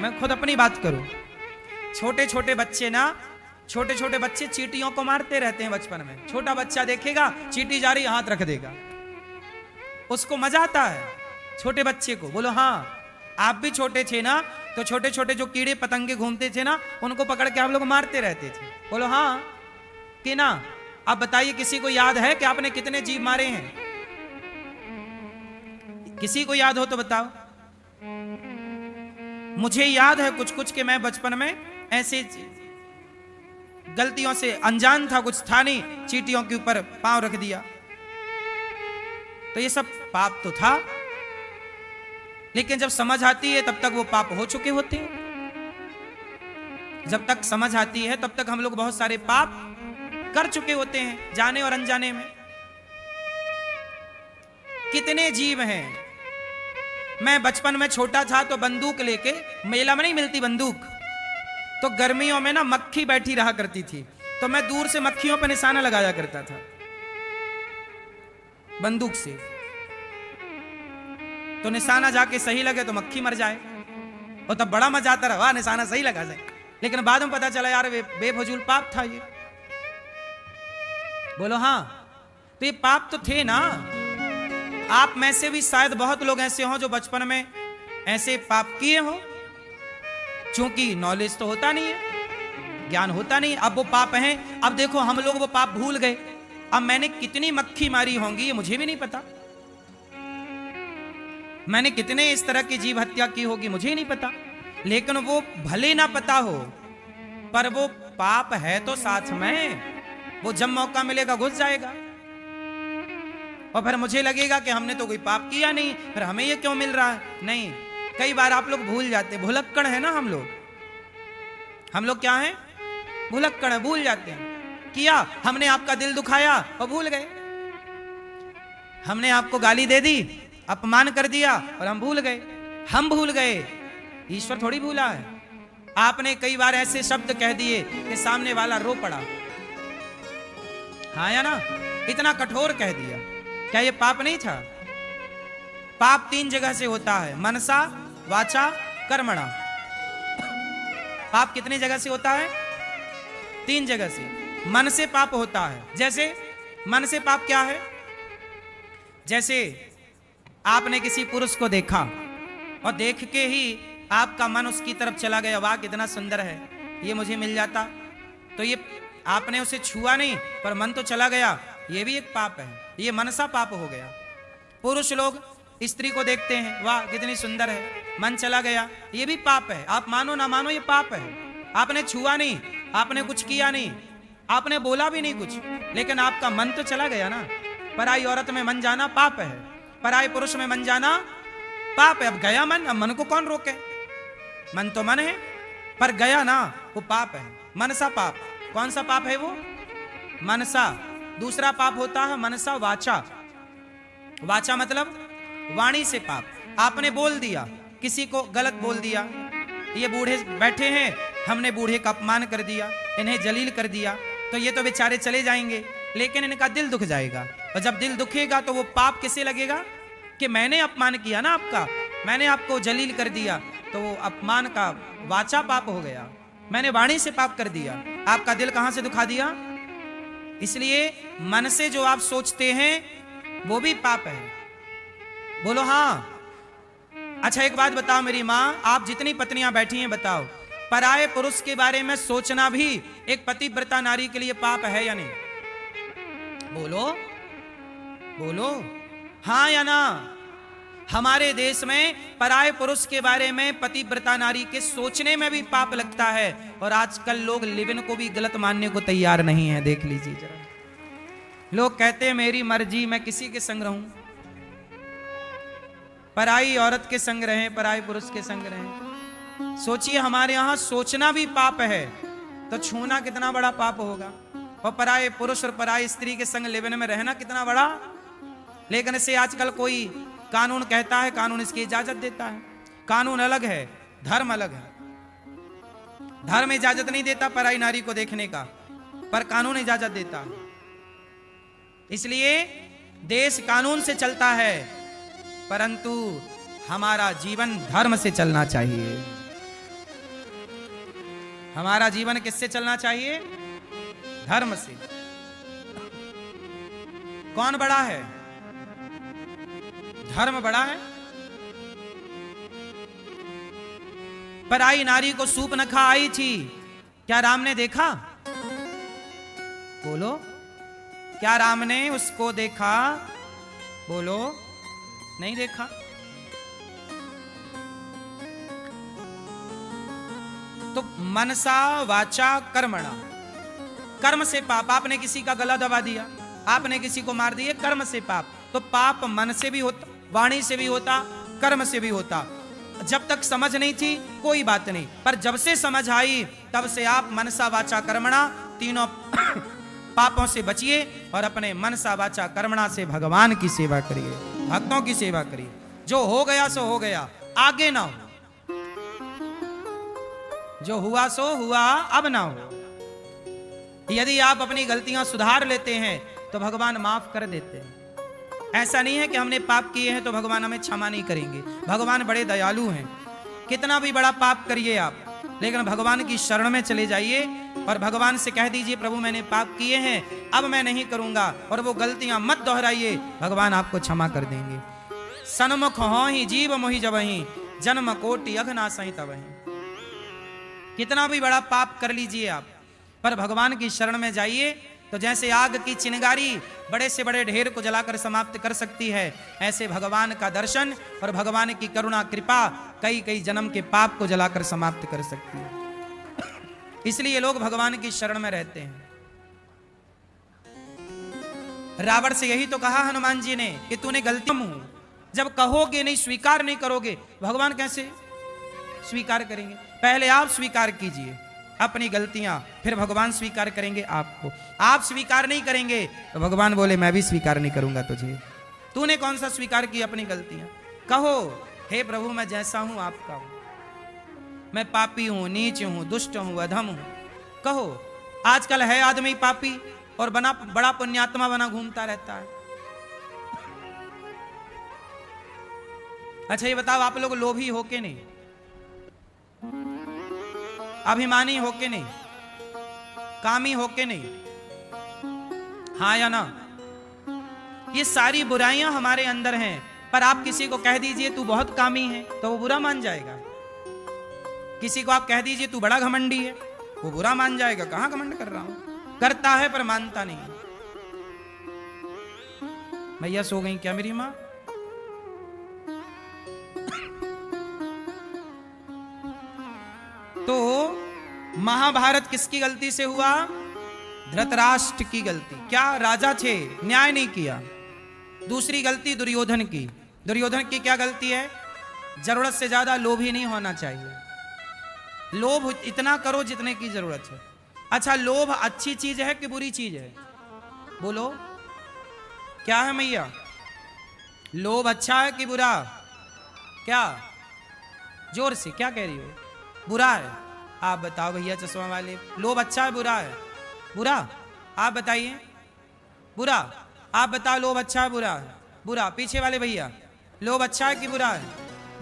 मैं खुद अपनी बात करूं, छोटे छोटे बच्चे चींटियों को मारते रहते हैं बचपन में। छोटा बच्चा देखेगा चींटी जा रही, हाथ रख देगा, उसको मजा आता है छोटे बच्चे को। बोलो हाँ, आप भी छोटे थे ना, तो छोटे छोटे जो कीड़े पतंगे घूमते थे ना, उनको पकड़ के आप लोग मारते रहते थे। बोलो हाँ कि ना। अब बताइए, किसी को याद है कि आपने कितने जीव मारे हैं? किसी को याद हो तो बताओ। मुझे याद है कुछ कुछ, कि मैं बचपन में ऐसे गलतियों से, अनजान था, कुछ था नहीं, चींटियों के ऊपर पांव रख दिया। तो ये सब पाप तो था, लेकिन जब समझ आती है तब तक वो पाप हो चुके होते हैं। जब तक समझ आती है तब तक हम लोग बहुत सारे पाप कर चुके होते हैं, जाने और अनजाने में। कितने जीव हैं। मैं बचपन में छोटा था तो बंदूक लेके, मेला में नहीं मिलती बंदूक, तो गर्मियों में ना मक्खी बैठी रहा करती थी, तो मैं दूर से मक्खियों पर निशाना लगाया करता था बंदूक से। तो निशाना जाके सही लगे तो मक्खी मर जाए, और तब बड़ा मजा आता रहा, निशाना सही लगा जाए। लेकिन बाद में पता चला यार बेफजूल पाप था ये। बोलो हाँ, तो ये पाप तो थे ना। आप में से भी शायद बहुत लोग ऐसे हों जो बचपन में ऐसे पाप किए हो, क्योंकि नॉलेज तो होता नहीं है, ज्ञान होता नहीं। अब वो पाप हैं, अब देखो हम लोग वो पाप भूल गए। अब मैंने कितनी मक्खी मारी होंगी ये मुझे भी नहीं पता, मैंने कितने इस तरह की जीव हत्या की होगी मुझे ही नहीं पता। लेकिन वो भले ना पता हो, पर वो पाप है तो साथ में, वो जब मौका मिलेगा घुस जाएगा। और फिर मुझे लगेगा कि हमने तो कोई पाप किया नहीं, फिर हमें ये क्यों मिल रहा है। नहीं, कई बार आप लोग भूल जाते, भुलक्कड़ है ना हम लोग क्या हैं? भुलक्कड़ है, भूल जाते हैं। किया हमने, आपका दिल दुखाया और भूल गए। हमने आपको गाली दे दी, अपमान कर दिया और हम भूल गए। ईश्वर थोड़ी भूला है। आपने कई बार ऐसे शब्द कह दिए कि सामने वाला रो पड़ा, हाँ या ना? इतना कठोर कह दिया, क्या ये पाप नहीं था? पाप 3 जगह से होता है, मनसा, वाचा, कर्मणा। पाप कितनी जगह से होता है? 3 जगह से। मन से पाप होता है। जैसे मन से पाप क्या है? जैसे आपने किसी पुरुष को देखा और देख के ही आपका मन उसकी तरफ चला गया, वाह कितना सुंदर है, ये मुझे मिल जाता, तो ये आपने उसे छुआ नहीं पर मन तो चला गया, ये भी एक पाप है, ये मनसा पाप हो गया। पुरुष लोग स्त्री को देखते हैं, वाह कितनी सुंदर है, मन चला गया, ये भी पाप है। आप मानो ना मानो ये पाप है। आपने छुआ नहीं, आपने कुछ किया नहीं, आपने बोला भी नहीं कुछ, लेकिन आपका मन तो चला गया ना। पराई औरत में मन जाना पाप है, पराई पुरुष में मन जाना पाप है। अब गया मन, अब मन को कौन रोके? मन तो मन है, पर गया ना, वो पाप है, मनसा पाप। कौन सा पाप है वो? मनसा। दूसरा पाप होता है मनसा वाचा। वाचा मतलब वाणी से पाप। आपने बोल दिया, किसी को गलत बोल दिया, ये बूढ़े बैठे हैं, हमने बूढ़े का अपमान कर दिया, इन्हें जलील कर दिया, तो ये तो बेचारे चले जाएंगे, लेकिन इनका दिल दुख जाएगा। और जब दिल दुखेगा तो वो पाप किसे लगेगा? कि मैंने अपमान किया ना आपका, मैंने आपको जलील कर दिया, तो वो अपमान का वाचा पाप हो गया। मैंने वाणी से पाप कर दिया, आपका दिल कहां से दुखा दिया? इसलिए मन से जो आप सोचते हैं वो भी पाप है। बोलो हाँ। अच्छा एक बात बताओ मेरी माँ, आप जितनी पत्नियां बैठी हैं बताओ, पराये पुरुष के बारे में सोचना भी एक पतिव्रता नारी के लिए पाप है या नहीं? बोलो बोलो, हाँ या ना? हमारे देश में पराये पुरुष के बारे में पतिव्रता नारी के सोचने में भी पाप लगता है, और आजकल लोग लिविन को भी गलत मानने को तैयार नहीं है। देख लीजिए जरा, लोग कहते हैं मेरी मर्जी, मैं किसी के संग रहूं, पराई औरत के संग रहें, पराये पुरुष के संग रहें। सोचिए, हमारे यहां सोचना भी पाप है, तो छूना कितना बड़ा पाप होगा, और पराये पुरुष और पराई स्त्री के संग लिविन में रहना कितना बड़ा। लेकिन इसे आजकल कोई कानून कहता है, कानून इसकी इजाजत देता है। कानून अलग है, धर्म अलग है। धर्म इजाजत नहीं देता पराई नारी को देखने का, पर कानून इजाजत देता है। इसलिए देश कानून से चलता है, परंतु हमारा जीवन धर्म से चलना चाहिए। हमारा जीवन किससे चलना चाहिए? धर्म से। कौन बड़ा है? धर्म बड़ा है। पराई नारी को सूप न खा आई थी, क्या राम ने देखा? बोलो, क्या राम ने उसको देखा? बोलो, नहीं देखा। तो मनसा वाचा कर्मणा, कर्म से पाप। आपने किसी का गला दबा दिया, आपने किसी को मार दिया, कर्म से पाप। तो पाप मन से भी होता, वाणी से भी होता, कर्म से भी होता। जब तक समझ नहीं थी कोई बात नहीं, पर जब से समझ आई तब से आप मनसा वाचा कर्मणा तीनों पापों से बचिए और अपने मनसा वाचा कर्मणा से भगवान की सेवा करिए, भक्तों की सेवा करिए। जो हो गया सो हो गया, आगे ना हो। जो हुआ सो हुआ, अब ना हो। यदि आप अपनी गलतियां सुधार लेते हैं तो भगवान माफ कर देते हैं। ऐसा नहीं है कि हमने पाप किए हैं तो भगवान हमें क्षमा नहीं करेंगे। भगवान बड़े दयालु हैं। कितना भी बड़ा पाप करिए आप, लेकिन भगवान की शरण में चले जाइए और भगवान से कह दीजिए, प्रभु मैंने पाप किए हैं, अब मैं नहीं करूंगा, और वो गलतियां मत दोहराइए, भगवान आपको क्षमा कर देंगे। सन्मुख हो ही जीव मोहि जबहि, जन्म कोटि अघनासहि तबहि। कितना भी बड़ा पाप कर लीजिए आप, पर भगवान की शरण में जाइए तो जैसे आग की चिंगारी बड़े से बड़े ढेर को जलाकर समाप्त कर सकती है, ऐसे भगवान का दर्शन और भगवान की करुणा कृपा कई कई जन्म के पाप को जलाकर समाप्त कर सकती है। इसलिए लोग भगवान की शरण में रहते हैं। रावण से यही तो कहा हनुमान जी ने कि तूने गलती हूं, जब कहोगे नहीं, स्वीकार नहीं करोगे, भगवान कैसे स्वीकार करेंगे? पहले आप स्वीकार कीजिए अपनी गलतियां, फिर भगवान स्वीकार करेंगे आपको। आप स्वीकार नहीं करेंगे तो भगवान बोले मैं भी स्वीकार नहीं करूंगा तुझे। तूने कौन सा स्वीकार की अपनी गलतियां? कहो, हे प्रभु मैं जैसा हूं आपका हूं, मैं पापी हूं, नीच हूं, दुष्ट हूं, अधम हूं। कहो। आजकल है आदमी पापी और बड़ा पुण्यात्मा बना घूमता रहता है। अच्छा ये बताओ, आप लोग लोभी हो के नहीं, अभिमानी हो के नहीं, कामी हो के नहीं, हाँ या ना? ये सारी बुराइयां हमारे अंदर हैं, पर आप किसी को कह दीजिए तू बहुत कामी है तो वो बुरा मान जाएगा। किसी को आप कह दीजिए तू बड़ा घमंडी है, वो बुरा मान जाएगा। कहां घमंड कर रहा हूं? करता है पर मानता नहीं। भैया सो गई क्या मेरी मां? तो महाभारत किसकी गलती से हुआ? धृतराष्ट्र की गलती। क्या राजा थे, न्याय नहीं किया। दूसरी गलती दुर्योधन की। दुर्योधन की क्या गलती है? जरूरत से ज्यादा लोभी नहीं होना चाहिए। लोभ इतना करो जितने की जरूरत है। अच्छा, लोभ अच्छी चीज है कि बुरी चीज है? बोलो, क्या है मैया? लोभ अच्छा है कि बुरा? क्या जोर से क्या कह रही हो? बुरा है। आप बताओ भैया चश्मा वाले, लोभ अच्छा है बुरा है? बुरा। आप बताइए। बुरा। आप बताओ, लोभ अच्छा है बुरा है? बुरा। पीछे वाले भैया, लोभ अच्छा है कि बुरा है?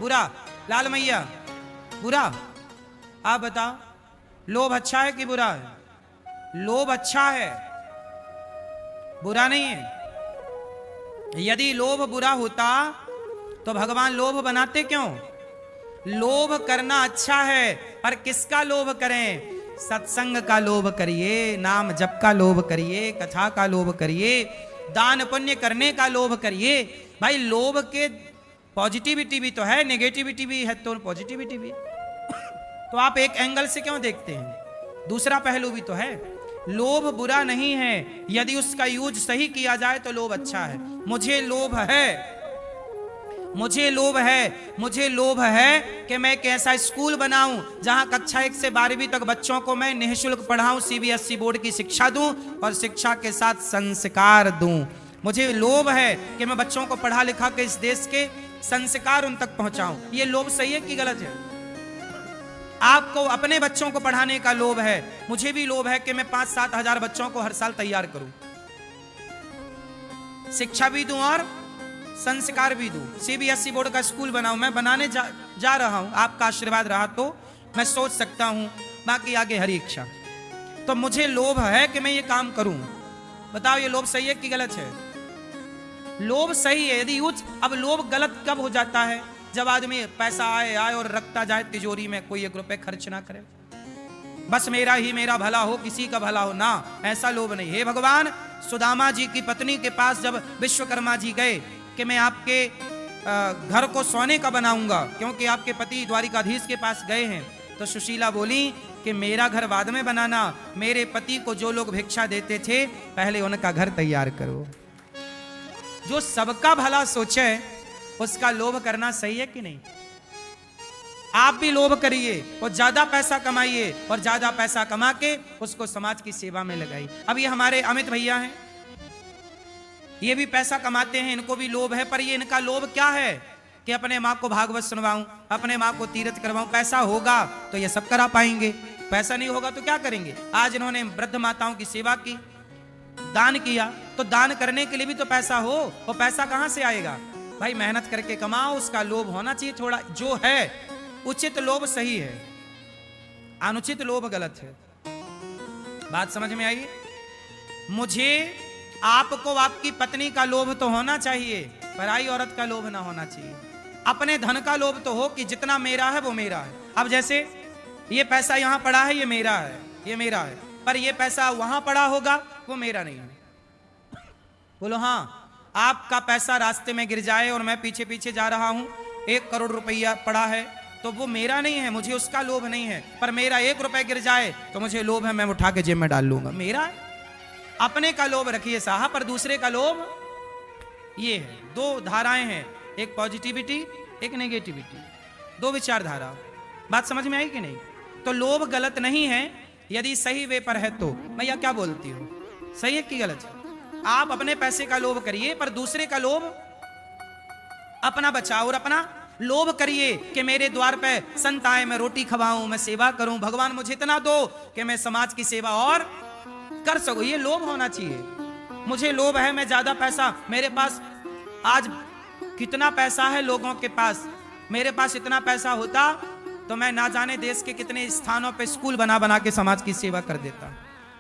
बुरा। लाल मैया, बुरा। आप बताओ, लोभ अच्छा है कि बुरा है? लोभ अच्छा है, बुरा नहीं है। यदि लोभ बुरा होता तो भगवान लोभ बनाते क्यों? लोभ करना अच्छा है, पर किसका लोभ करें? सत्संग का लोभ करिए, नाम जप का लोभ करिए, कथा का लोभ करिए, दान पुण्य करने का लोभ करिए। भाई लोभ के पॉजिटिविटी भी तो है, नेगेटिविटी भी है, तो पॉजिटिविटी भी तो आप एक एंगल से क्यों देखते हैं? दूसरा पहलू भी तो है। लोभ बुरा नहीं है, यदि उसका यूज सही किया जाए तो लोभ अच्छा है। मुझे लोभ है, मुझे लोभ है, मुझे लोभ है कि मैं एक ऐसा स्कूल बनाऊं जहां कक्षा 1 से 12वीं तक बच्चों को मैं निःशुल्क पढ़ाऊं, सीबीएसई बोर्ड की शिक्षा दूं और शिक्षा के साथ संस्कार दूं। मुझे लोभ है कि मैं बच्चों को पढ़ा लिखा के इस देश के संस्कार उन तक पहुंचाऊं। ये लोभ सही है कि गलत है? आपको अपने बच्चों को पढ़ाने का लोभ है, मुझे भी लोभ है कि मैं 5-7 हजार बच्चों को हर साल तैयार करूं, शिक्षा भी दूं और संस्कार भी दूं, सीबीएसई बोर्ड का स्कूल बनाऊं। मैं बनाने जा रहा हूं, आपका आशीर्वाद रहा तो मैं सोच सकता हूं, बाकी आगे हरी इच्छा। तो मुझे लोभ है कि मैं ये काम करूं। बताओ ये लोभ सही है कि गलत है? लोभ सही है यदि यूज। अब लोभ गलत कब हो जाता है? जब आदमी पैसा आए आए और रखता जाए तिजोरी में, कोई 1 रुपए खर्च ना करे, बस मेरा ही मेरा भला हो, किसी का भला हो ना, ऐसा लोभ नहीं। हे भगवान, सुदामा जी की पत्नी के पास जब विश्वकर्मा जी गए कि मैं आपके घर को सोने का बनाऊंगा क्योंकि आपके पति द्वारिकाधीश के पास गए हैं, तो सुशीला बोली कि मेरा घर बाद में बनाना, मेरे पति को जो लोग भिक्षा देते थे पहले उनका घर तैयार करो। जो सबका भला सोचे उसका लोभ करना सही है कि नहीं? आप भी लोभ करिए और ज्यादा पैसा कमाइए और ज्यादा पैसा कमा के उसको समाज की सेवा में लगाइए। अब ये हमारे अमित भैया हैं, ये भी पैसा कमाते हैं, इनको भी लोभ है, पर ये इनका लोभ क्या है कि अपने माँ को भागवत सुनवाऊं, अपने माँ को तीर्थ करवाऊं। पैसा होगा तो ये सब करा पाएंगे, पैसा नहीं होगा तो क्या करेंगे? आज इन्होंने वृद्ध माताओं की सेवा की, दान किया, तो दान करने के लिए भी तो पैसा हो, और पैसा कहां से आएगा? भाई मेहनत करके कमाओ, उसका लोभ होना चाहिए थोड़ा। जो है उचित लोभ सही है, अनुचित लोभ गलत है। बात समझ में आई? मुझे आपको आपकी पत्नी का लोभ तो होना चाहिए, पराई औरत का लोभ ना होना चाहिए। अपने धन का लोभ तो हो कि जितना मेरा है वो मेरा है। अब जैसे ये पैसा यहां पड़ा है, ये मेरा है, ये मेरा है, पर ये पैसा वहां पड़ा होगा वो मेरा नहीं है। बोलो हाँ, आपका पैसा रास्ते में गिर जाए और मैं पीछे पीछे जा रहा हूं, 1 करोड़ रुपया पड़ा है, तो वो मेरा नहीं है, मुझे उसका लोभ नहीं है। पर मेरा 1 रुपया गिर जाए तो मुझे लोभ है, मैं उठा के जेब में डाल लूंगा, मेरा है। अपने का लोभ रखिए साहब, पर दूसरे का लोभ ये है। 2 धाराएं हैं, एक पॉजिटिविटी, एक नेगेटिविटी, 2 विचारधारा। बात समझ में आई कि नहीं? तो लोभ गलत नहीं है यदि सही वे पर है तो। भैया क्या बोलती हो, सही है कि गलत है? आप अपने पैसे का लोभ करिए, पर दूसरे का लोभ अपना बचाओ और अपना लोभ करिए कि मेरे द्वार पे संत आए, मैं रोटी खवाऊं, मैं सेवा करूं, भगवान मुझे इतना दो कि मैं समाज की सेवा और कर सकूं। ये लोभ होना चाहिए। मुझे लोभ है, मैं ज्यादा पैसा, मेरे पास आज कितना पैसा है लोगों के पास, मेरे पास इतना पैसा होता तो मैं ना जाने देश के कितने स्थानों पे स्कूल बना बना के समाज की सेवा कर देता।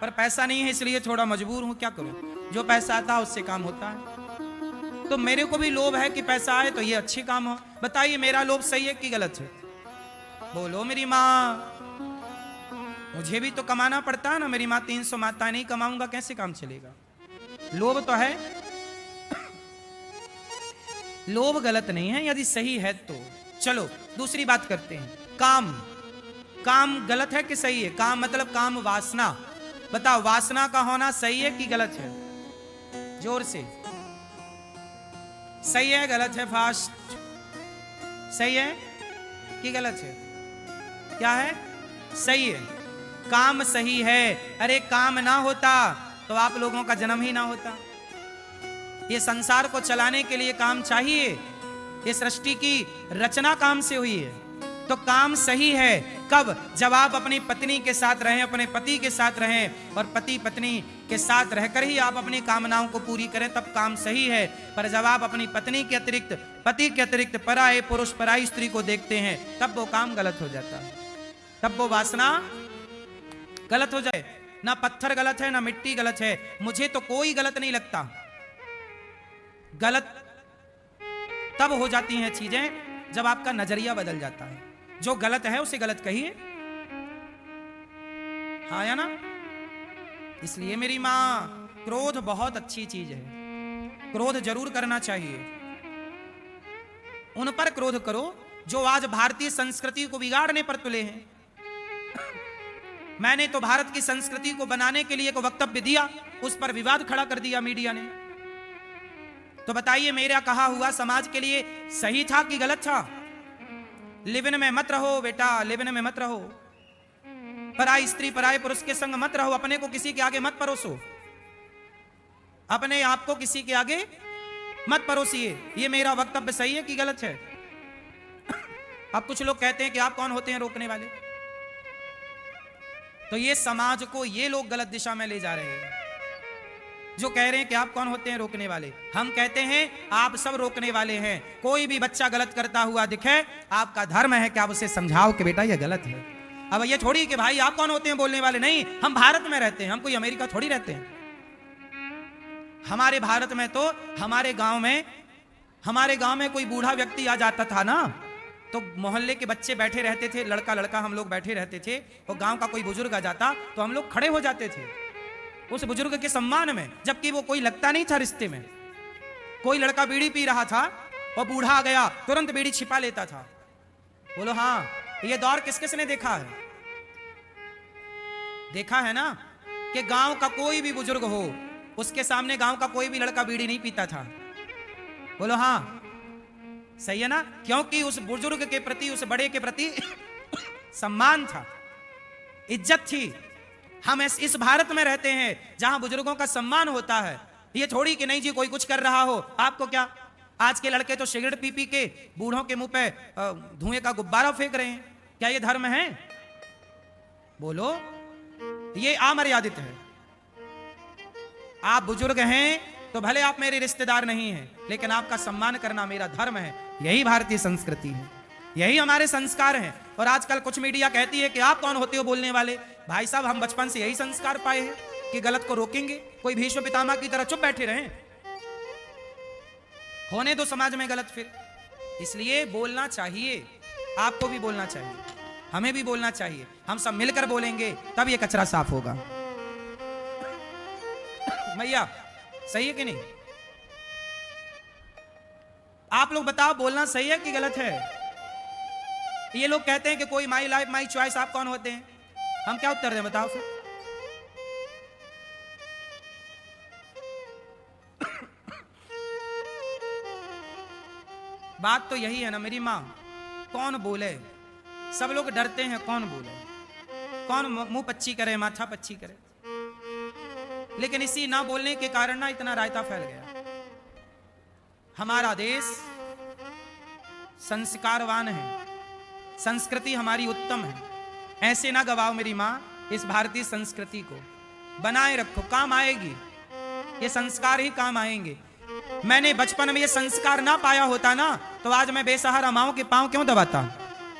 पर पैसा नहीं है इसलिए थोड़ा मजबूर हूं, क्या करूं? जो पैसा आता है उससे काम होता है। तो मेरे को भी लोभ है कि पैसा आए तो ये अच्छे काम हो। बताइए मेरा लोभ सही है कि गलत है? बोलो मेरी माँ, मुझे भी तो कमाना पड़ता है ना। मेरी माँ 300 माता, नहीं कमाऊंगा कैसे काम चलेगा? लोभ तो है, लोभ गलत नहीं है यदि सही है तो। चलो दूसरी बात करते हैं, काम। काम गलत है कि सही है? काम मतलब काम वासना। बताओ वासना का होना सही है कि गलत है? जोर से। सही है गलत है? फास्ट। सही है कि गलत है? क्या है? सही है। काम सही है। अरे काम ना होता तो आप लोगों का जन्म ही ना होता। ये संसार को चलाने के लिए काम चाहिए। ये सृष्टि की रचना काम से हुई है, तो काम सही है। कब? जब आप अपनी पत्नी के साथ रहें, अपने पति के साथ रहें, और पति पत्नी के साथ रहकर ही आप अपनी कामनाओं को पूरी करें, तब काम सही है। पर जब आप अपनी पत्नी के अतिरिक्त, पति के अतिरिक्त पराये पुरुष, पराई स्त्री को देखते हैं, तब वो काम गलत हो जाता है, तब वो वासना गलत हो जाए। ना पत्थर गलत है, ना मिट्टी गलत है, मुझे तो कोई गलत नहीं लगता। गलत तब हो जाती हैं चीजें जब आपका नजरिया बदल जाता है। जो गलत है उसे गलत कहिए, हाँ या ना? इसलिए मेरी मां, क्रोध बहुत अच्छी चीज है, क्रोध जरूर करना चाहिए। उन पर क्रोध करो जो आज भारतीय संस्कृति को बिगाड़ने पर तुले हैं। मैंने तो भारत की संस्कृति को बनाने के लिए एक वक्तव्य दिया, उस पर विवाद खड़ा कर दिया मीडिया ने। तो बताइए मेरा कहा हुआ समाज के लिए सही था कि गलत था? लिविन में मत रहो बेटा, लिविन में मत रहो। पराई स्त्री पराये पुरुष के संग मत रहो। अपने को किसी के आगे मत परोसो, अपने आप को किसी के आगे मत परोसिए। ये मेरा वक्तव्य सही है कि गलत है? अब कुछ लोग कहते हैं कि आप कौन होते हैं रोकने वाले? तो ये समाज को ये लोग गलत दिशा में ले जा रहे हैं जो कह रहे हैं कि आप कौन होते हैं रोकने वाले। हम कहते हैं आप सब रोकने वाले हैं। कोई भी बच्चा गलत करता हुआ दिखे, आपका धर्म है कि आप उसे समझाओ कि बेटा ये गलत है। अब ये थोड़ी कि भाई आप कौन होते हैं बोलने वाले, नहीं, हम भारत में रहते हैं, हम कोई अमेरिका थोड़ी रहते हैं। हमारे भारत में तो हमारे गांव में कोई बूढ़ा व्यक्ति आ जाता था ना, तो मोहल्ले के बच्चे बैठे रहते थे, लड़का लड़का हम लोग बैठे रहते थे, और गांव का कोई बुजुर्ग आ जाता तो हम लोग खड़े हो जाते थे उस बुजुर्ग के सम्मान में, जबकि वो कोई लगता नहीं था रिश्ते में। कोई लड़का बीड़ी पी रहा था और बूढ़ा आ गया, तुरंत बीड़ी छिपा लेता था। बोलो हाँ, ये दौर किस किस ने देखा है? देखा है ना कि गांव का कोई भी बुजुर्ग हो, उसके सामने गांव का कोई भी लड़का बीड़ी नहीं पीता था। बोलो हाँ, सही है ना? क्योंकि उस बुजुर्ग के प्रति, उस बड़े के प्रति सम्मान था, इज्जत थी। हम इस भारत में रहते हैं जहां बुजुर्गों का सम्मान होता है। ये थोड़ी कि नहीं जी कोई कुछ कर रहा हो, आपको क्या? आज के लड़के तो सिगरेट पी पी के बूढ़ों के मुंह पे धुएं का गुब्बारा फेंक रहे हैं। क्या ये धर्म है? बोलो, ये अमर्यादित है। आप बुजुर्ग हैं तो भले आप मेरे रिश्तेदार नहीं हैं, लेकिन आपका सम्मान करना मेरा धर्म है। यही भारतीय संस्कृति है, यही हमारे संस्कार हैं। और आजकल कुछ मीडिया कहती है कि आप कौन होते हो बोलने वाले। भाई साहब, हम बचपन से यही संस्कार पाए हैं कि गलत को रोकेंगे, कोई भीष्म पितामह की तरह चुप बैठे रहें। होने दो समाज में गलत फिर। इसलिए बोलना चाहिए, आपको भी बोलना चाहिए, हमें भी बोलना चाहिए। हम सब मिलकर बोलेंगे तब ये कचरा साफ होगा। भैया सही है कि नहीं? आप लोग बताओ, बोलना सही है कि गलत है? ये लोग कहते हैं कि कोई माई लाइफ माई चॉइस, आप कौन होते हैं? हम क्या उत्तर दें बताओ फिर? बात तो यही है ना मेरी मां, कौन बोले? सब लोग डरते हैं, कौन बोले, कौन मुंह पच्ची करे, माथा पच्ची करे। लेकिन इसी ना बोलने के कारण ना इतना रायता फैल गया। हमारा देश संस्कारवान है, संस्कृति हमारी उत्तम है। ऐसे ना गवाओ मेरी मां, इस भारतीय संस्कृति को बनाए रखो, काम आएगी। ये संस्कार ही काम आएंगे। मैंने बचपन में ये संस्कार ना पाया होता ना, तो आज मैं बेसहारा माओं के पांव क्यों दबाता?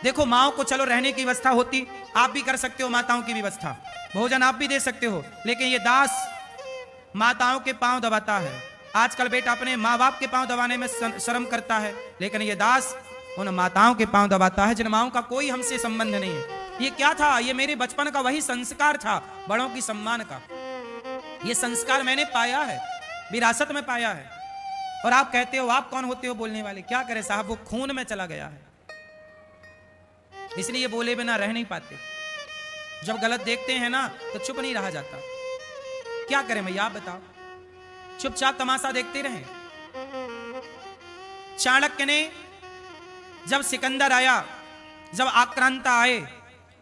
देखो, माओं को चलो रहने की व्यवस्था होती, आप भी कर सकते हो माताओं की व्यवस्था, भोजन आप भी दे सकते हो, लेकिन ये दास माताओं के पांव दबाता है। आजकल बेटा अपने माँ बाप के पांव दबाने में शर्म करता है, लेकिन ये दास उन माताओं के पांव दबाता है जिन माओं का कोई हमसे संबंध नहीं है। ये क्या था? ये मेरे बचपन का वही संस्कार था, बड़ों की सम्मान का। ये संस्कार मैंने पाया है, विरासत में पाया है। और आप कहते हो आप कौन होते हो बोलने वाले? क्या करें साहब, वो खून में चला गया है, इसलिए बोले बिना रह नहीं पाते। जब गलत देखते हैं ना तो चुप नहीं रहा जाता। क्या करें भैया आप बताओ? चुपचाप तमाशा देखते रहे। चाणक्य ने जब सिकंदर आया, जब आक्रांता आए,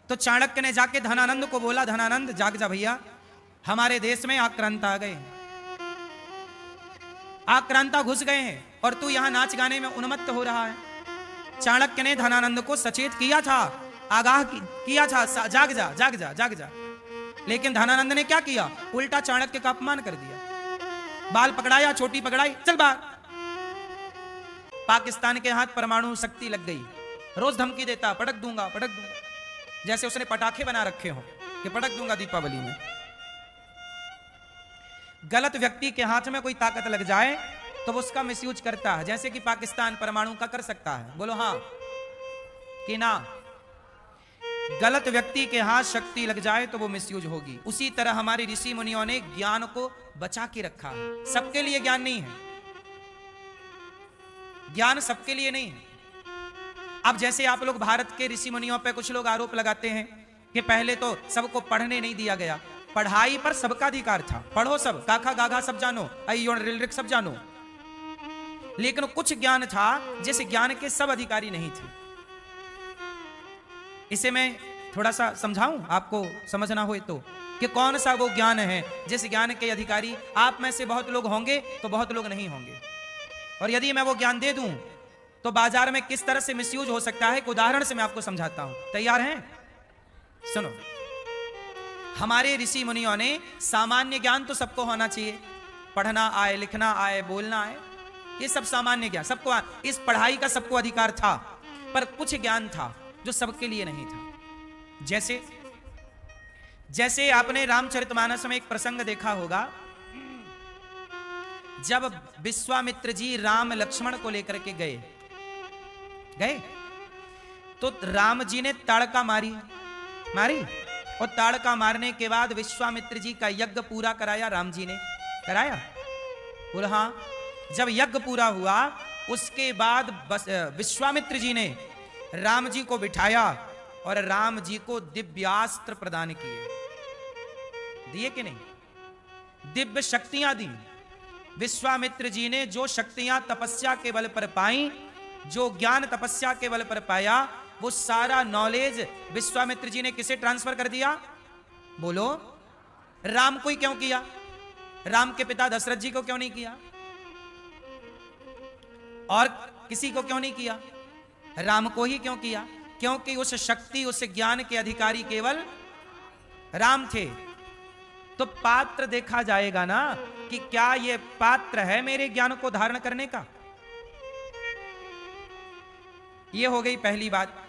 तो चाणक्य ने जाके धनानंद को बोला, धनानंद जाग जा भैया, हमारे देश में आक्रांता आ गए, आक्रांता घुस गए हैं और तू यहां नाच गाने में उन्मत्त हो रहा है। चाणक्य ने धनानंद को सचेत किया था, आगाह किया था, जाग जा जाग जा जाग जा। लेकिन धनानंद ने क्या किया? उल्टा चाणक्य का अपमान कर दिया, बाल पकड़ाया, चोटी पकड़ाई, चल बाहर। पाकिस्तान के हाथ परमाणु शक्ति लग गई, रोज धमकी देता, पटक दूंगा पटक दूंगा, जैसे उसने पटाखे बना रखे हो कि पटक दूंगा दीपावली में। गलत व्यक्ति के हाथ में कोई ताकत लग जाए तो वो उसका मिसयूज करता है, जैसे कि पाकिस्तान परमाणु का कर सकता है। बोलो हाँ कि ना? गलत व्यक्ति के हाथ शक्ति लग जाए तो वो मिसयूज होगी। उसी तरह हमारे ऋषि मुनियों ने ज्ञान को बचा के रखा है। सबके लिए ज्ञान नहीं है, ज्ञान सबके लिए नहीं है। अब जैसे आप लोग भारत के ऋषि मुनियों पे कुछ लोग आरोप लगाते हैं कि पहले तो सबको पढ़ने नहीं दिया गया, पढ़ाई पर सबका अधिकार था, पढ़ो सब, काखा गाघा सब जानो, अयोण रिलरिक सब जानो। लेकिन कुछ ज्ञान था जिस ज्ञान के सब अधिकारी नहीं थे। इसे मैं थोड़ा सा समझाऊं आपको समझना हो तो, कि कौन सा वो ज्ञान है जिस ज्ञान के अधिकारी आप में से बहुत लोग होंगे तो बहुत लोग नहीं होंगे। और यदि मैं वो ज्ञान दे दूं तो बाजार में किस तरह से मिसयूज हो सकता है, एक उदाहरण से मैं आपको समझाता हूं। तैयार हैं? सुनो, हमारे ऋषि मुनियों ने सामान्य ज्ञान तो सबको होना चाहिए, पढ़ना आए, लिखना आए, बोलना आए, ये सब सामान्य ज्ञान सबको, इस पढ़ाई का सबको अधिकार था। पर कुछ ज्ञान था जो सबके लिए नहीं था। जैसे जैसे आपने रामचरितमानस में एक प्रसंग देखा होगा, जब विश्वामित्र जी राम लक्ष्मण को लेकर के गए तो राम जी ने ताड़का मारी और ताड़का मारने के बाद विश्वामित्र जी का यज्ञ पूरा कराया। राम जी ने कराया, बोला हाँ। जब यज्ञ पूरा हुआ उसके बाद विश्वामित्र जी ने राम जी को बिठाया और राम जी को दिव्यास्त्र प्रदान किए। दिए कि नहीं? दिव्य शक्तियां दी। विश्वामित्र जी ने जो शक्तियां तपस्या के बल पर पाई, जो ज्ञान तपस्या के बल पर पाया, वो सारा नॉलेज विश्वामित्र जी ने किसे ट्रांसफर कर दिया? बोलो, राम को ही क्यों किया? राम के पिता दशरथ जी को क्यों नहीं किया? और किसी को क्यों नहीं किया? राम को ही क्यों किया? क्योंकि उस शक्ति, उस ज्ञान के अधिकारी केवल राम थे। तो पात्र देखा जाएगा ना कि क्या यह पात्र है मेरे ज्ञान को धारण करने का। यह हो गई पहली बात।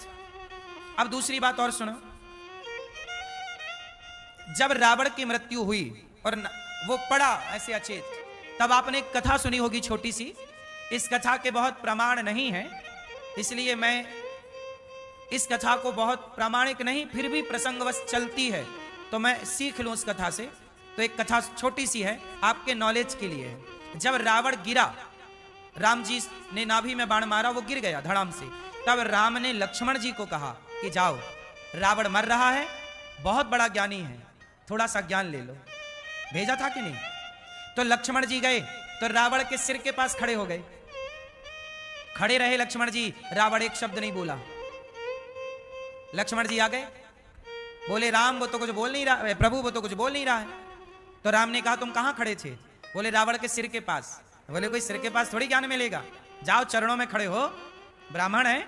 अब दूसरी बात और सुनो। जब रावण की मृत्यु हुई और वो पड़ा ऐसे अचेत, तब आपने एक कथा सुनी होगी छोटी सी। इस कथा के बहुत प्रमाण नहीं है, इसलिए मैं इस कथा को बहुत प्रामाणिक नहीं, फिर भी प्रसंगवश चलती है तो मैं सीख लूं उस कथा से। तो एक कथा छोटी सी है, आपके नॉलेज के लिए है। जब रावण गिरा, राम जी ने नाभि में बाण मारा, वो गिर गया धड़ाम से। तब राम ने लक्ष्मण जी को कहा कि जाओ, रावण मर रहा है, बहुत बड़ा ज्ञानी है, थोड़ा सा ज्ञान ले लो। भेजा था कि नहीं? तो लक्ष्मण जी गए तो रावण के सिर के पास खड़े हो गए। खड़े रहे लक्ष्मण जी, रावण एक शब्द नहीं बोला। लक्ष्मण जी आ गए, बोले राम वो तो कुछ बोल नहीं रहा, प्रभु वो तो कुछ बोल नहीं रहा है। तो राम ने कहा तुम कहां खड़े थे? बोले रावण के सिर के पास। बोले कोई सिर के पास थोड़ी ज्ञान मिलेगा, जाओ चरणों में खड़े हो, ब्राह्मण है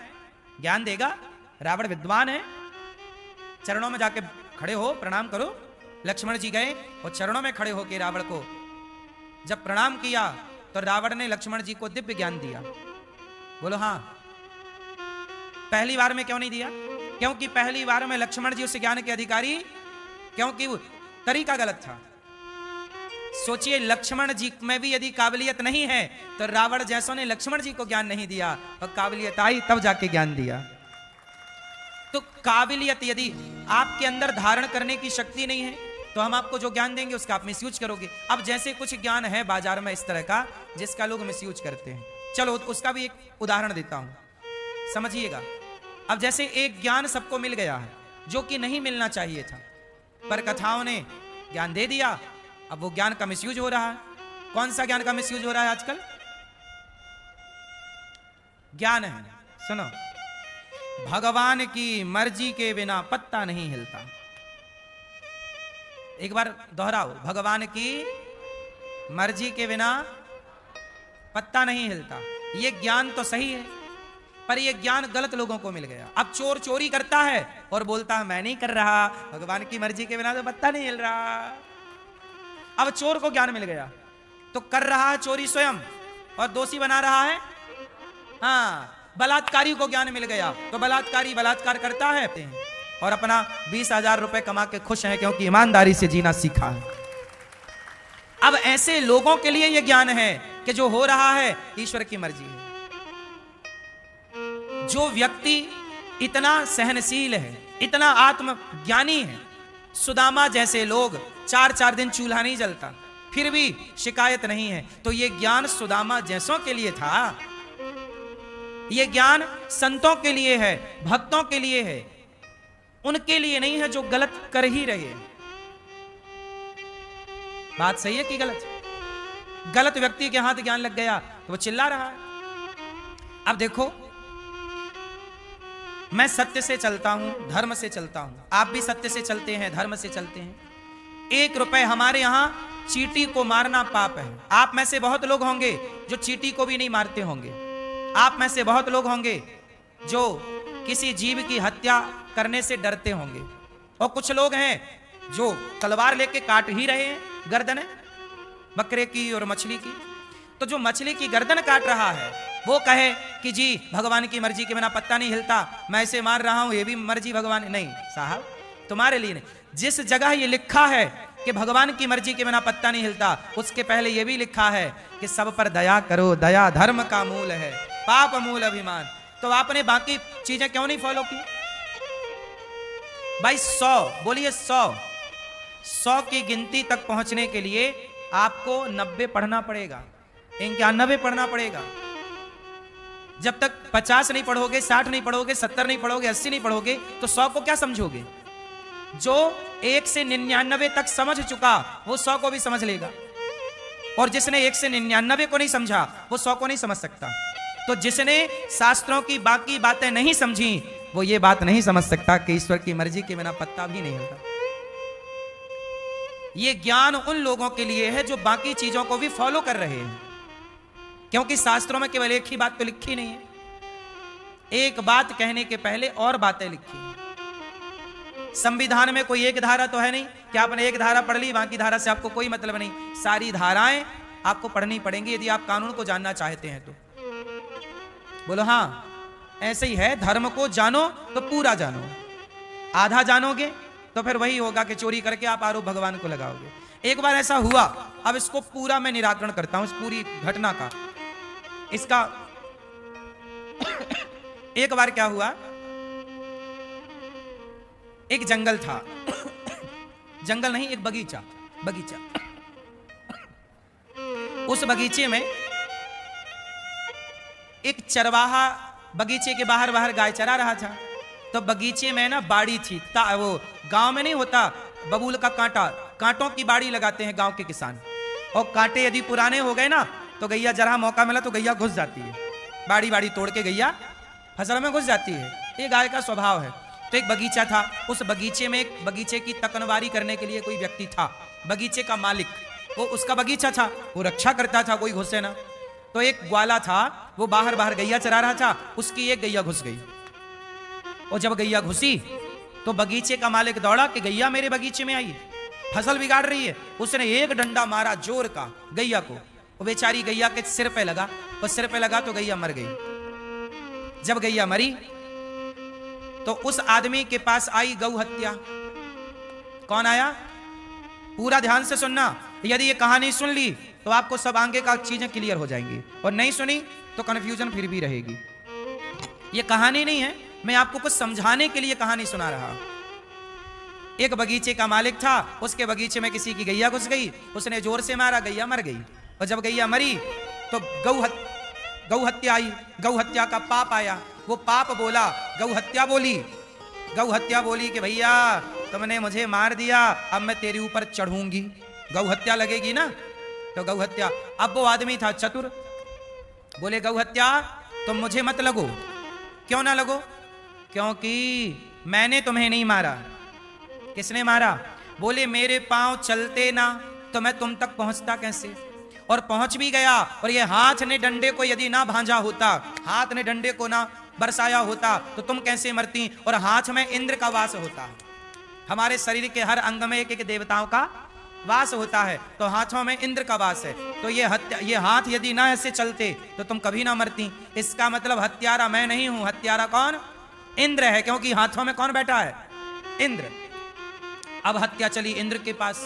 ज्ञान देगा, रावण विद्वान है, चरणों में जाके खड़े हो, प्रणाम करो। लक्ष्मण जी गए और चरणों में खड़े होकर रावण को जब प्रणाम किया तो रावण ने लक्ष्मण जी को दिव्य ज्ञान दिया। बोलो हाँ। पहली बार में क्यों नहीं दिया? क्योंकि पहली बार में लक्ष्मण जी उस ज्ञान के अधिकारी, क्योंकि वो तरीका गलत था। सोचिए, लक्ष्मण जी में भी यदि काबिलियत नहीं है तो रावण जैसों ने लक्ष्मण जी को ज्ञान नहीं दिया, और काबिलियत आई तब जाके ज्ञान दिया। तो काबिलियत यदि आपके अंदर धारण करने की शक्ति नहीं है तो हम आपको जो ज्ञान देंगे उसका आप मिसयूज करोगे। अब जैसे कुछ ज्ञान है बाजार में इस तरह का जिसका लोग मिसयूज करते हैं, चलो उसका भी एक उदाहरण देता हूं, समझिएगा। अब जैसे एक ज्ञान सबको मिल गया है जो कि नहीं मिलना चाहिए था, पर कथाओं ने ज्ञान दे दिया, अब वो ज्ञान का मिसयूज हो रहा है। कौन सा ज्ञान का मिसयूज हो रहा है आजकल? ज्ञान है, सुनो, भगवान की मर्जी के बिना पत्ता नहीं हिलता। एक बार दोहराओ, भगवान की मर्जी के बिना पत्ता नहीं हिलता। ये ज्ञान तो सही है, पर यह ज्ञान गलत लोगों को मिल गया। अब चोर चोरी करता है और बोलता है मैं नहीं कर रहा, भगवान की मर्जी के बिना तो पत्ता नहीं हिल रहा। अब चोर को ज्ञान मिल गया तो कर रहा है चोरी स्वयं और दोषी बना रहा है। हाँ, बलात्कारी को ज्ञान मिल गया तो बलात्कारी बलात्कार करता है और अपना 20,000 रुपए कमा के खुश है, क्योंकि ईमानदारी से जीना सीखा है। अब ऐसे लोगों के लिए यह ज्ञान है कि जो हो रहा है ईश्वर की मर्जी है। जो व्यक्ति इतना सहनशील है, इतना आत्मज्ञानी है, सुदामा जैसे लोग 4-4 दिन चूल्हा नहीं जलता फिर भी शिकायत नहीं है, तो यह ज्ञान सुदामा जैसों के लिए था। यह ज्ञान संतों के लिए है, भक्तों के लिए है, उनके लिए नहीं है जो गलत कर ही रहे। बात सही है कि गलत? गलत व्यक्ति के हाथ ज्ञान लग गया तो वो चिल्ला रहा है। अब देखो, मैं सत्य से चलता हूं, धर्म से चलता हूं, आप भी सत्य से चलते हैं, धर्म से चलते हैं। 1 रुपए हमारे यहां चींटी को मारना पाप है। आप में से बहुत लोग होंगे जो चींटी को भी नहीं मारते होंगे। आप में से बहुत लोग होंगे जो किसी जीव की हत्या करने से डरते होंगे, और कुछ लोग हैं जो तलवार लेके काट ही रहे हैं गर्दन बकरे की और मछली की। तो जो मछली की गर्दन काट रहा है वो कहे कि जी भगवान की मर्जी के बिना पत्ता नहीं हिलता, मैं इसे मार रहा हूं, ये भी मर्जी भगवान। नहीं साहब, तुम्हारे लिए नहीं। जिस जगह ये लिखा है कि भगवान की मर्जी के बिना पत्ता नहीं हिलता, उसके पहले ये भी लिखा है कि सब पर दया करो, दया धर्म का मूल है, पाप मूल अभिमान। तो आपने बाकी चीजें क्यों नहीं फॉलो की भाई? 100 बोलिए, 100 की गिनती तक पहुंचने के लिए आपको 90 पढ़ना पड़ेगा, 91 पढ़ना पड़ेगा। जब तक 50 नहीं पढ़ोगे, 60 नहीं पढ़ोगे, 70 नहीं पढ़ोगे, 80 नहीं पढ़ोगे, तो 100 को क्या समझोगे? जो 1 से 99 तक समझ चुका वो 100 को भी समझ लेगा, और जिसने 1 से 99 को नहीं समझा वो 100 को नहीं समझ सकता। तो जिसने शास्त्रों की बाकी बातें नहीं समझी वो ये बात नहीं समझ सकता कि ईश्वर की मर्जी के बिना पत्ता भी नहीं हिलता। ये ज्ञान उन लोगों के लिए है जो बाकी चीजों को भी फॉलो कर रहे हैं, क्योंकि शास्त्रों में केवल एक ही बात तो लिखी नहीं है, एक बात कहने के पहले और बातें लिखी हैं। संविधान में कोई एक धारा तो है नहीं कि आपने एक धारा पढ़ ली, बाकी धारा से आपको कोई मतलब नहीं। सारी धाराएं आपको पढ़नी पड़ेंगी यदि आप कानून को जानना चाहते हैं तो। बोलो हाँ, ऐसे ही है। धर्म को जानो तो पूरा जानो, आधा जानोगे तो फिर वही होगा कि चोरी करके आप आरोप भगवान को लगाओगे। एक बार ऐसा हुआ, अब इसको पूरा मैं निराकरण करता हूं, इस पूरी घटना का। इसका एक बार क्या हुआ, एक जंगल था, जंगल नहीं, एक बगीचा। उस बगीचे में एक चरवाहा बगीचे के बाहर गाय चरा रहा था। तो बगीचे में ना बाड़ी थी, वो गांव में नहीं होता बबूल का कांटा, कांटों की बाड़ी लगाते हैं गांव के किसान, और कांटे यदि पुराने हो गए ना तो गैया, जरा मौका मिला तो गैया घुस जाती है, बाड़ी तोड़ के गैया फसल में घुस जाती है। ये गाय का स्वभाव है। तो एक बगीचा था, उस बगीचे में एक बगीचे की तकनवारी करने के लिए कोई व्यक्ति था, बगीचे का मालिक, वो उसका बगीचा था, वो रक्षा करता था कोई घुसे ना। तो एक ग्वाला था, वो बाहर गैया चरा रहा था, उसकी एक गैया घुस गई। और जब गैया घुसी तो बगीचे का मालिक दौड़ा कि गैया मेरे बगीचे में आई, फसल बिगाड़ रही है। उसने एक डंडा मारा जोर का गैया को, वो बेचारी गैया के सिर पे लगा, और सिर पे लगा तो गैया मर गई। जब गैया मरी तो उस आदमी के पास आई गौ हत्या। कौन आया? पूरा ध्यान से सुनना, यदि ये कहानी सुन ली तो आपको सब आगे का चीजें क्लियर हो जाएंगी, और नहीं सुनी तो कंफ्यूजन फिर भी रहेगी। ये कहानी नहीं है, मैं आपको कुछ समझाने के लिए कहानी सुना रहा। एक बगीचे का मालिक था, उसके बगीचे में किसी की गैया घुस गई, उसने जोर से मारा, गैया मर गई। और जब गैया मरी तो गौ हत्या आई, गौ हत्या का पाप आया। वो पाप बोला, गौ हत्या बोली कि भैया तुमने मुझे मार दिया, अब मैं तेरे ऊपर चढ़ूंगी, गौ हत्या लगेगी ना। तो गौ हत्या, अब वो आदमी था चतुर, बोले गौ हत्या तुम मुझे मत लगो। क्यों ना लगो? क्योंकि मैंने तुम्हें नहीं मारा। किसने मारा? बोले मेरे पांव चलते ना तो मैं तुम तक पहुंचता कैसे, और पहुंच भी गया। और ये हाथ ने डंडे को यदि ना भांजा होता, हाथ ने डंडे को ना बरसाया होता तो तुम कैसे मरती। और हाथ में इंद्र का वास होता, हमारे शरीर के हर अंग में एक एक देवताओं का वास होता है, तो हाथों में इंद्र का वास है। तो ये हाथ यदि ना ऐसे चलते तो तुम कभी ना मरती। इसका मतलब हत्यारा मैं नहीं हूं, हत्यारा कौन? इंद्र है, क्योंकि हाथों में कौन बैठा है? इंद्र। अब हत्या चली इंद्र के पास,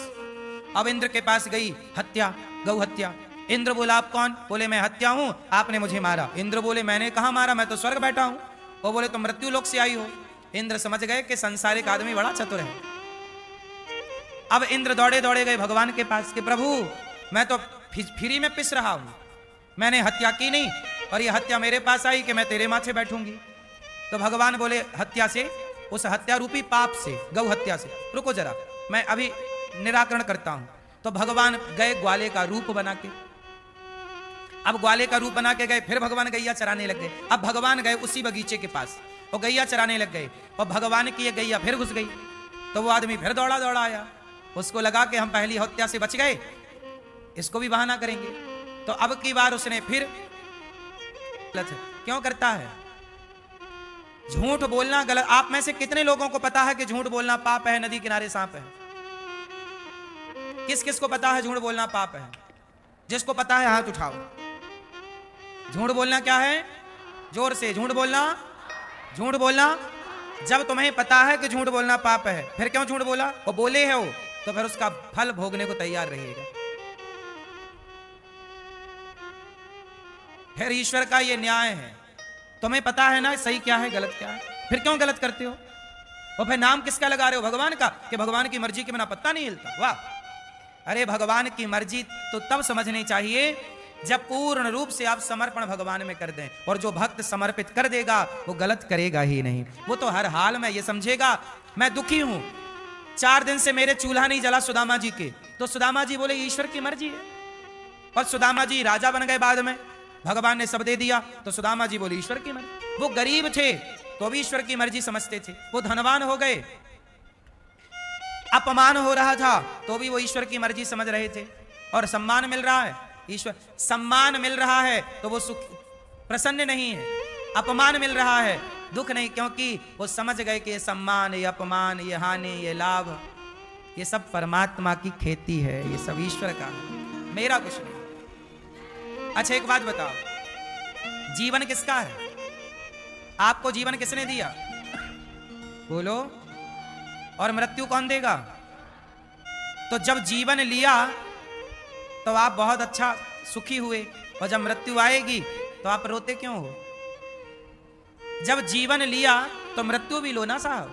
अब इंद्र के पास गई हत्या, गौ हत्या। इंद्र बोला आप कौन? बोले मैं हत्या हूं, आपने मुझे मारा। इंद्र बोले मैंने कहां मारा, मैं तो स्वर्ग बैठा हूं। वो बोले तुम मृत्यु लोक से आई हो। इंद्र समझ गए कि संसारिक आदमी बड़ा चतुर है। अब इंद्र दौड़े गए भगवान के पास कि प्रभु मैं तो फ्री में पिस रहा हूं, मैंने हत्या की नहीं, और ये हत्या मेरे पास आई कि मैं तेरे माथे बैठूंगी। तो भगवान बोले हत्या से, उस हत्या रूपी पाप से, गौ हत्या से, रुको जरा मैं अभी निराकरण करता हूं। तो भगवान गए ग्वाले का रूप बना के। अब ग्वाले का रूप बना के गए, फिर भगवान गैया चराने लग गए। अब भगवान गए उसी बगीचे के पास, वो गैया चराने लग गए, और भगवान की ये गैया फिर घुस गई। तो वो आदमी फिर दौड़ा आया, उसको लगा कि हम पहली हत्या से बच गए, इसको भी बहाना करेंगे। तो अब की बार उसने फिर क्यों करता है? झूठ बोलना गलत। आप में से कितने लोगों को पता है कि झूठ बोलना पाप है, नदी किनारे सांप है? किस किस को पता है झूठ बोलना पाप है? जिसको पता है हाथ उठाओ। झूठ बोलना क्या है? जोर से झूठ बोलना जब तुम्हें पता है कि झूठ बोलना पाप है, फिर क्यों झूठ बोला? वो बोले है वो, तो फिर उसका फल भोगने को तैयार रहिएगा। फिर ईश्वर का ये न्याय है, तुम्हें पता है ना सही क्या है गलत क्या है, फिर क्यों गलत करते हो? और फिर नाम किसका लगा रहे हो? भगवान का, कि भगवान की मर्जी के बिना पत्ता नहीं हिलता। वाह! अरे भगवान की मर्जी तो तब समझनी चाहिए जब पूर्ण रूप से आप समर्पण भगवान में कर दें, और जो भक्त समर्पित कर देगा वो गलत करेगा ही नहीं। वो तो हर हाल में ये समझेगा मैं दुखी हूं, 4 दिन से मेरे चूल्हा नहीं जला सुदामा जी के, तो सुदामा जी बोले ईश्वर की मर्जी है। और सुदामा जी राजा बन गए, बाद में भगवान ने सब दे दिया, तो सुदामा जी बोले ईश्वर की मर्जी। वो गरीब थे तो भी ईश्वर की मर्जी समझते थे, वो धनवान हो गए, अपमान हो रहा था तो भी वो ईश्वर की मर्जी समझ रहे थे। और सम्मान मिल रहा है, ईश्वर सम्मान मिल रहा है तो वो सुख प्रसन्न नहीं है, अपमान मिल रहा है दुख नहीं, क्योंकि वो समझ गए कि ये सम्मान, ये अपमान, ये हानि, ये लाभ, ये सब परमात्मा की खेती है, ये सब ईश्वर का है, मेरा कुछ नहीं। अच्छा एक बात बताओ, जीवन किसका है? आपको जीवन किसने दिया? बोलो। और मृत्यु कौन देगा? तो जब जीवन लिया तो आप बहुत अच्छा सुखी हुए, और जब मृत्यु आएगी तो आप रोते क्यों हो? जब जीवन लिया तो मृत्यु भी लो ना साहब,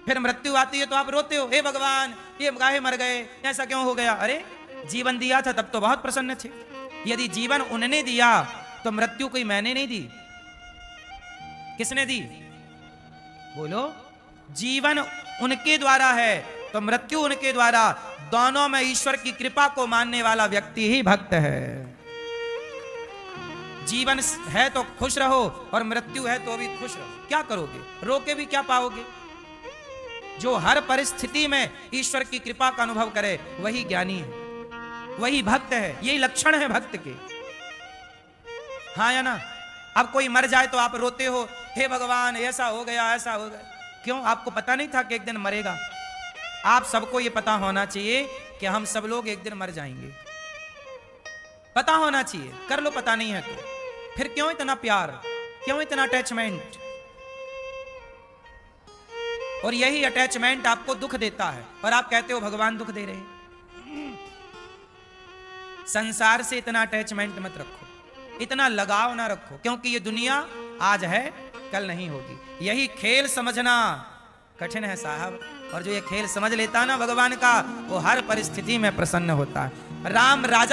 फिर मृत्यु आती है तो आप रोते हो, हे भगवान ये काहे मर गए, ऐसा क्यों हो गया? अरे जीवन दिया था तब तो बहुत प्रसन्न थे। यदि जीवन उन्होंने दिया तो मृत्यु कोई मैंने नहीं दी, किसने दी? बोलो। जीवन उनके द्वारा है तो मृत्यु उनके द्वारा, दोनों में ईश्वर की कृपा को मानने वाला व्यक्ति ही भक्त है। जीवन है तो खुश रहो और मृत्यु है तो भी खुश रहो, क्या करोगे? रो के भी क्या पाओगे? जो हर परिस्थिति में ईश्वर की कृपा का अनुभव करे वही ज्ञानी है, वही भक्त है, यही लक्षण है भक्त के। हाँ या ना? अब कोई मर जाए तो आप रोते हो, हे भगवान ऐसा हो गया, ऐसा हो गया, क्यों? आपको पता नहीं था कि एक दिन मरेगा? आप सबको ये पता होना चाहिए कि हम सब लोग एक दिन मर जाएंगे, पता होना चाहिए। कर लो पता नहीं है तो फिर क्यों इतना प्यार, क्यों इतना अटैचमेंट? और यही अटैचमेंट आपको दुख देता है, और आप कहते हो भगवान दुख दे रहे हैं। संसार से इतना अटैचमेंट मत रखो, इतना लगाव ना रखो, क्योंकि ये दुनिया आज है कल नहीं होगी। यही खेल समझना कठिन है साहब, और जो ये खेल समझ लेता ना भगवान का, वो हर परिस्थिति में प्रसन्न होता है। राम राजा